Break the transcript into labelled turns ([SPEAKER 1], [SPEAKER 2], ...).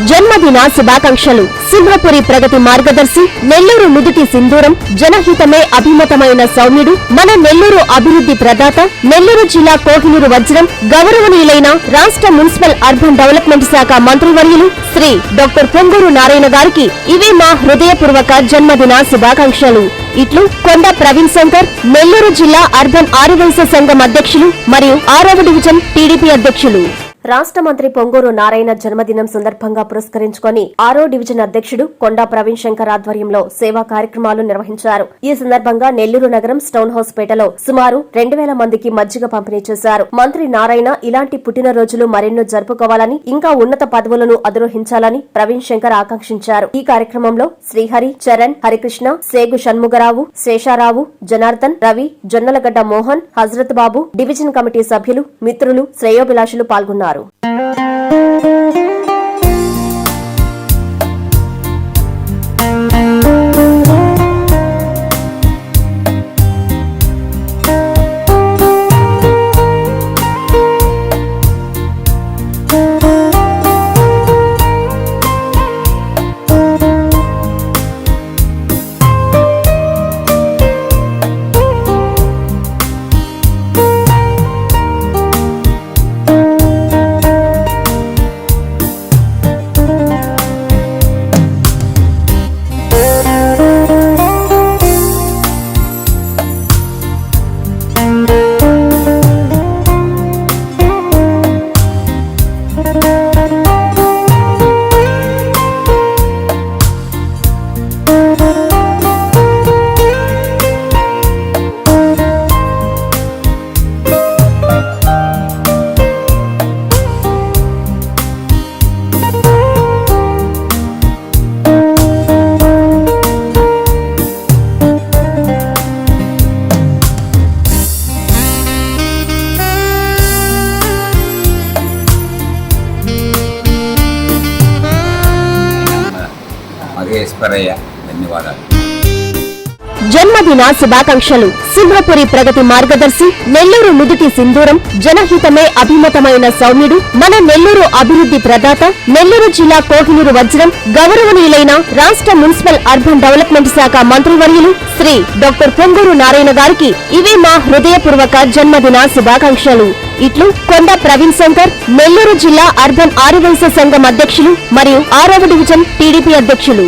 [SPEAKER 1] జన్మదిన శుభాకాంక్షలు. సింహపురి ప్రగతి మార్గదర్శి, నెల్లూరు నుదుటి సింధూరం, జనహితమే అభిమతమైన సౌమ్యుడు, మన నెల్లూరు అభివృద్ధి ప్రదాత, నెల్లూరు జిల్లా కోహినూరు వజ్రం, గౌరవనీయులైన రాష్ట్ర మున్సిపల్ అర్బన్ డెవలప్మెంట్ శాఖ మంత్రివర్యులు శ్రీ డాక్టర్ పొంగూరు నారాయణ గారికి ఇవే మా హృదయపూర్వక జన్మదిన శుభాకాంక్షలు. ఇట్లు కొండ ప్రవీణ్ శంకర్, నెల్లూరు జిల్లా అర్బన్ ఆర్యవైశ్య సంఘం అధ్యక్షులు మరియు 6వ డివిజన్ టీడీపీ అధ్యక్షులు. రాష్ట్ర మంత్రి పొంగూరు నారాయణ జన్మదినం సందర్భంగా పురస్కరించుకొని 6వ డివిజన్ అధ్యక్షుడు కొండా ప్రవీణ్ శంకర్ ఆధ్వర్యంలో సేవా కార్యక్రమాలు నిర్వహించారు. ఈ సందర్భంగా నెల్లూరు నగరం స్టోన్ హౌస్ పేటలో సుమారు 2000 మందికి మజ్జిగ పంపిణీ చేశారు. మంత్రి నారాయణ ఇలాంటి పుట్టినరోజులు మరెన్నో జరుపుకోవాలని, ఇంకా ఉన్నత పదవులను అధిరోహించాలని ప్రవీణ్ శంకర్ ఆకాంక్షించారు. ఈ కార్యక్రమంలో శ్రీహరి, చరణ్, హరికృష్ణ, సేగు షణ్ముగరావు, శేషారావు, జనార్దన్, రవి, జొన్నలగడ్డ మోహన్, హజరత్ బాబు, డివిజన్ కమిటీ సభ్యులు, మిత్రులు, శ్రేయోభిలాషులు పాల్గొన్నారు.
[SPEAKER 2] ధన్యవాదాలు.
[SPEAKER 1] జన్మదిన శుభాకాంక్షలు. సింహపురి ప్రగతి మార్గదర్శి, నెల్లూరు నుదుటి సింధూరం, జనహితమే అభిమతమైన సౌమ్యుడు, మన నెల్లూరు అభివృద్ధి ప్రదాత, నెల్లూరు జిల్లా కోహినూరు వజ్రం, గౌరవనీయులైన రాష్ట్ర మున్సిపల్ అర్బన్ డెవలప్మెంట్ శాఖ మంత్రివర్యులు శ్రీ డాక్టర్ పొంగూరు నారాయణ గారికి ఇవే మా హృదయపూర్వక జన్మదిన శుభాకాంక్షలు. ఇట్లు కొండ ప్రవీణ్ శంకర్, నెల్లూరు జిల్లా అర్బన్ ఆర్యవైశ్య సంఘం అధ్యక్షులు మరియు 6వ డివిజన్ టీడీపీ అధ్యక్షులు.